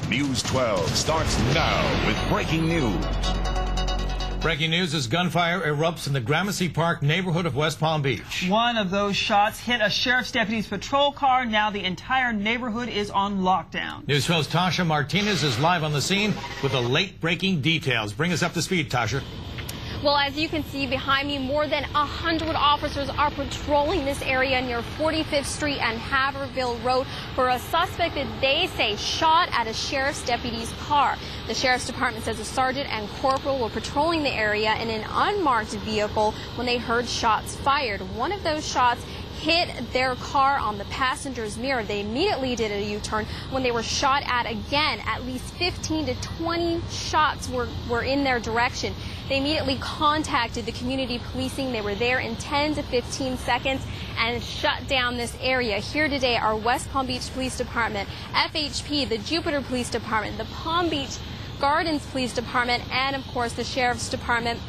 News 12 starts now with breaking news. Breaking news as gunfire erupts in the Grammercy Park neighborhood of West Palm Beach. One of those shots hit a sheriff's deputy's patrol car. Now the entire neighborhood is on lockdown. News 12's Tasha Martinez is live on the scene with the late-breaking details. Bring us up to speed, Tasha. Well, as you can see behind me, more than 100 officers are patrolling this area near 45th Street and Haverville Road for a suspect that they say shot at a sheriff's deputy's car. The sheriff's department says a sergeant and corporal were patrolling the area in an unmarked vehicle when they heard shots fired. One of those shots hit their car on the passenger's mirror. They immediately did a U-turn when they were shot at again. At least 15 to 20 shots were in their direction. They immediately contacted the community policing. They were there in 10 to 15 seconds and shut down this area. Here today are West Palm Beach Police Department, FHP, the Jupiter Police Department, the Palm Beach Gardens Police Department, and of course the Sheriff's Department.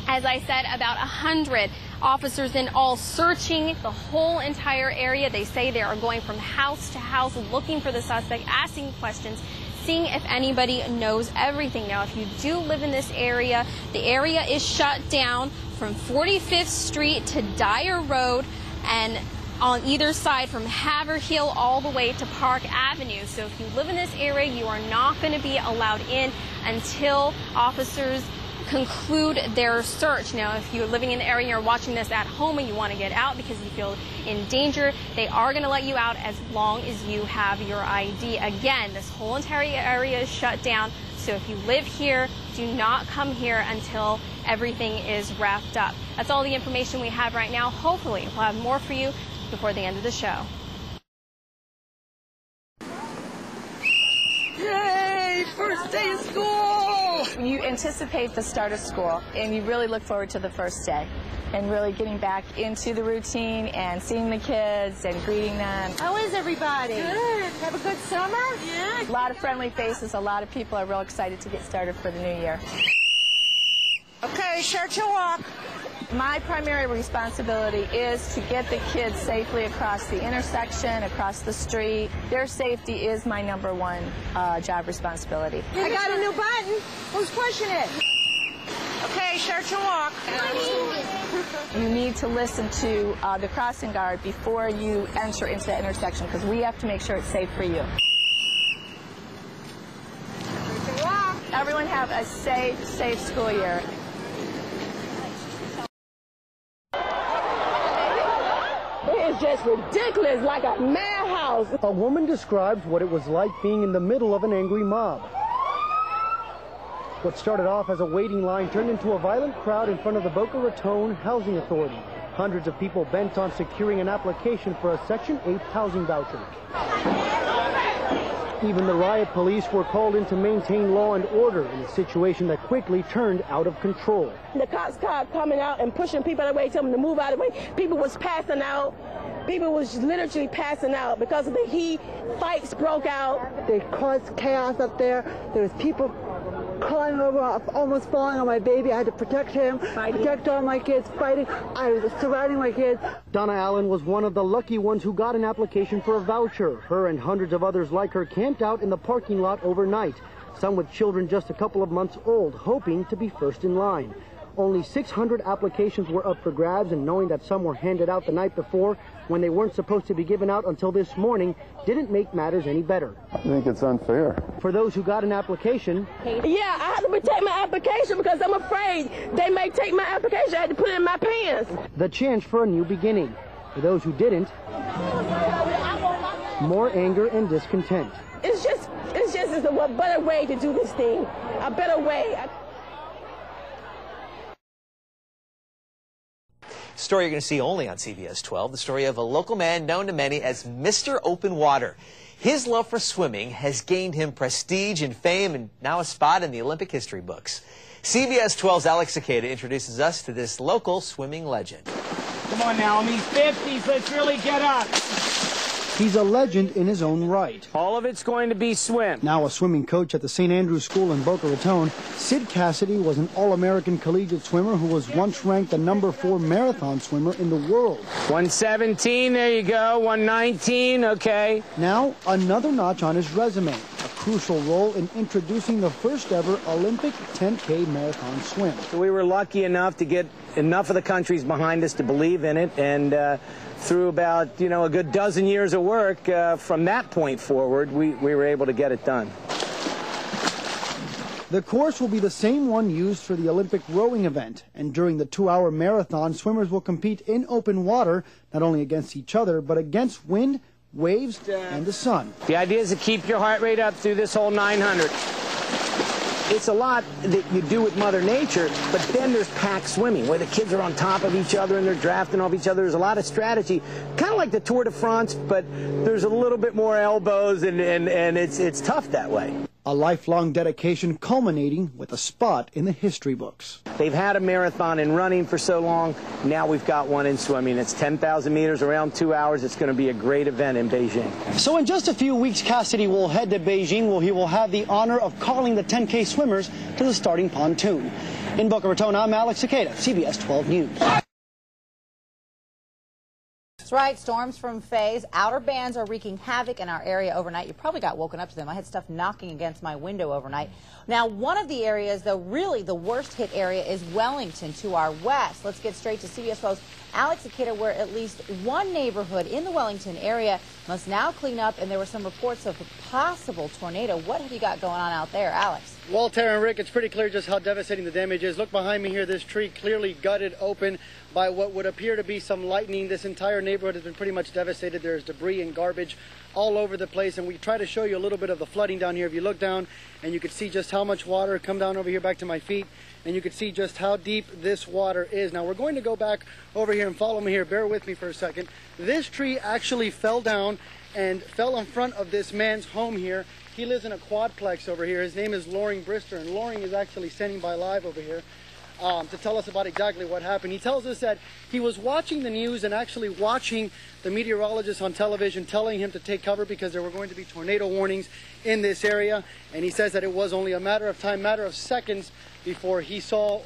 As I said, about 100 officers in all searching the whole entire area. They say they are going from house to house looking for the suspect, asking questions, seeing if anybody knows everything. Now, if you do live in this area, the area is shut down from 45th Street to Dyer Road and on either side from Haverhill all the way to Park Avenue. So if you live in this area, you are not going to be allowed in until officers conclude their search. Now, if you're living in the area, you're watching this at home and you want to get out because you feel in danger, they are going to let you out as long as you have your ID. Again, this whole entire area is shut down, so if you live here, do not come here until everything is wrapped up. That's all the information we have right now. Hopefully, we'll have more for you before the end of the show. Yay! First day of school! You anticipate the start of school, and you really look forward to the first day and really getting back into the routine and seeing the kids and greeting them. How is everybody? Good. Have a good summer? A Yeah. lot of friendly faces. A lot of people are real excited to get started for the new year. Okay, shirt your walk. My primary responsibility is to get the kids safely across the intersection, across the street. Their safety is my #1 job responsibility. I got a new button. Who's pushing it? Okay, shirt your walk. You need to listen to the crossing guard before you enter into the intersection because we have to make sure it's safe for you. Shirt your walk. Everyone have a safe school year. It's just ridiculous, like a madhouse. A woman describes what it was like being in the middle of an angry mob. What started off as a waiting line turned into a violent crowd in front of the Boca Raton Housing Authority. Hundreds of people bent on securing an application for a Section 8 housing voucher. Even the riot police were called in to maintain law and order in a situation that quickly turned out of control. The cops kept coming out and pushing people out of the way, telling them to move out of the way. People was passing out. People was literally passing out because of the heat. Fights broke out. They caused chaos up there. There was people climbing over, almost falling on my baby. I had to protect him, protect all my kids, fighting. I was surrounding my kids. Donna Allen was one of the lucky ones who got an application for a voucher. Her and hundreds of others like her camped out in the parking lot overnight, some with children just a couple of months old, hoping to be first in line. Only 600 applications were up for grabs, and knowing that some were handed out the night before when they weren't supposed to be given out until this morning didn't make matters any better. I think it's unfair. For those who got an application... Yeah, I had to protect my application because I'm afraid they may take my application. I had to put it in my pants. The chance for a new beginning. For those who didn't, more anger and discontent. It's just a better way to do this thing. A better way. Story you're going to see only on CBS 12, the story of a local man known to many as Mr. Open Water. His love for swimming has gained him prestige and fame and now a spot in the Olympic history books. CBS 12's Alex Cicada introduces us to this local swimming legend. Come on now, in these 50s, let's really get up. He's a legend in his own right. All of it's going to be swim. Now a swimming coach at the St. Andrews School in Boca Raton, Sid Cassidy was an All-American collegiate swimmer who was once ranked the #4 marathon swimmer in the world. 117, there you go. 119, okay. Now another notch on his resume. A crucial role in introducing the first ever Olympic 10K marathon swim. So we were lucky enough to get enough of the countries behind us to believe in it, and through about, a good dozen years of work, from that point forward, we were able to get it done. The course will be the same one used for the Olympic rowing event, and during the 2-hour marathon, swimmers will compete in open water, not only against each other, but against wind, waves, and the sun. The idea is to keep your heart rate up through this whole 900. It's a lot that you do with Mother Nature, but then there's pack swimming, where the kids are on top of each other and they're drafting off each other. There's a lot of strategy, kind of like the Tour de France, but there's a little bit more elbows, and it's tough that way. A lifelong dedication culminating with a spot in the history books. They've had a marathon in running for so long. Now we've got one in swimming. It's 10,000 meters, around 2 hours. It's going to be a great event in Beijing. So in just a few weeks, Cassidy will head to Beijing, where he will have the honor of calling the 10K swimmers to the starting pontoon. In Boca Raton, I'm Alex Cicada, CBS 12 News. That's right. Storms from Faye's outer bands are wreaking havoc in our area overnight. You probably got woken up to them. I had stuff knocking against my window overnight. Now, one of the areas, though, really the worst hit area is Wellington to our west. Let's get straight to CBS 12's Alex Cicada, where at least one neighborhood in the Wellington area must now clean up, and there were some reports of a possible tornado. What have you got going on out there, Alex? Well, Tara and Rick, it's pretty clear just how devastating the damage is. Look behind me here, this tree clearly gutted open by what would appear to be some lightning. This entire neighborhood has been pretty much devastated. There's debris and garbage all over the place, and we try to show you a little bit of the flooding down here. If you look down, and you can see just how much water come down over here back to my feet, and you can see just how deep this water is. Now, we're going to go back over here and follow me here. Bear with me for a second. This tree actually fell down and fell in front of this man's home here. He lives in a quadplex over here. His name is Loring Brister, and Loring is actually standing by live over here to tell us about exactly what happened. He tells us that he was watching the news and actually watching the meteorologists on television telling him to take cover because there were going to be tornado warnings in this area, and he says that it was only a matter of time, matter of seconds, before he saw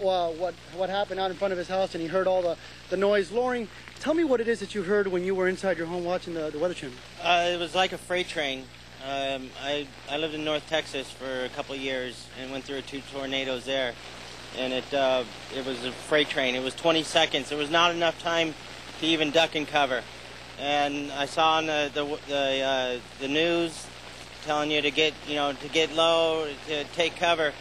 what happened out in front of his house, and he heard all the noise. Loring, tell me what it is that you heard when you were inside your home watching the Weather Channel. It was like a freight train. I lived in North Texas for a couple of years and went through 2 tornadoes there, and it was a freight train. It was 20 seconds. There was not enough time to even duck and cover. And I saw on the news telling you to get low, to take cover.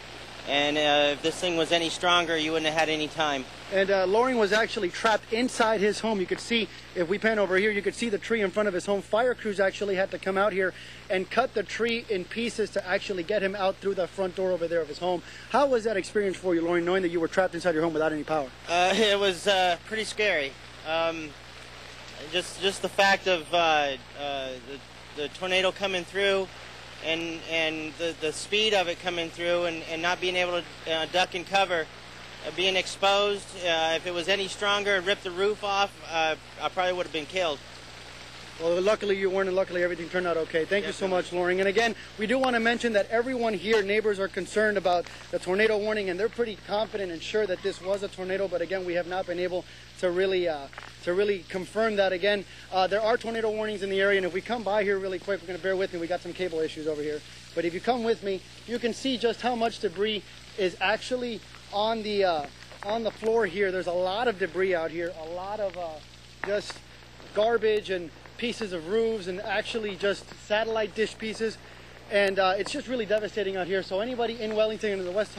And if this thing was any stronger, you wouldn't have had any time. And Loring was actually trapped inside his home. You could see, if we pan over here, you could see the tree in front of his home. Fire crews actually had to come out here and cut the tree in pieces to actually get him out through the front door over there of his home. How was that experience for you, Loring, knowing that you were trapped inside your home without any power? It was pretty scary. Just the fact of the tornado coming through, and the speed of it coming through, and not being able to duck and cover, being exposed. If it was any stronger and ripped the roof off, I probably would have been killed. Well, luckily you weren't, and luckily everything turned out okay. Thank you so much, Loring. And again, we do want to mention that everyone here, neighbors, are concerned about the tornado warning, and they're pretty confident and sure that this was a tornado. But again, we have not been able to really confirm that. Again, there are tornado warnings in the area, and if we come by here really quick, we're going to bear with me. We got some cable issues over here. But if you come with me, you can see just how much debris is actually on the floor here. There's a lot of debris out here, a lot of just garbage and pieces of roofs, and actually just satellite dish pieces, and it's just really devastating out here. So anybody in Wellington and the west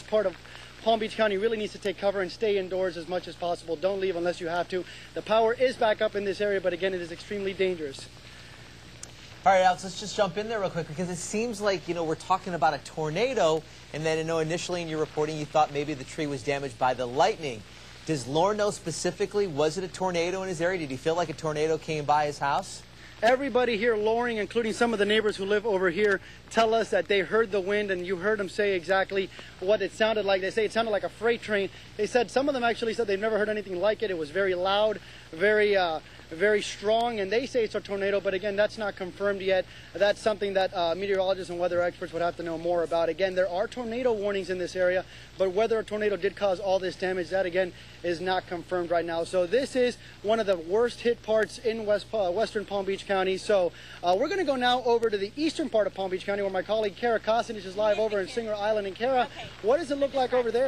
part of Palm Beach County really needs to take cover and stay indoors as much as possible. Don't leave unless you have to. The power is back up in this area, but again, it is extremely dangerous. All right, Alex, let's just jump in there real quick, because it seems like, we're talking about a tornado, and then, initially in your reporting you thought maybe the tree was damaged by the lightning. Does Loring know specifically, was it a tornado in his area? Did he feel like a tornado came by his house? Everybody here, Loring, including some of the neighbors who live over here, tell us that they heard the wind, and you heard them say exactly what it sounded like. They say it sounded like a freight train. They said, some of them actually said they've never heard anything like it. It was very loud, very very strong, and they say it's a tornado, but again, that's not confirmed yet. That's something that meteorologists and weather experts would have to know more about. Again, there are tornado warnings in this area, but whether a tornado did cause all this damage, that again is not confirmed right now. So this is one of the worst hit parts in western Palm Beach County. So we're going to go now over to the eastern part of Palm Beach County, where my colleague Kara Kosinich is live over in Singer Island. And Kara, what does it look like over there?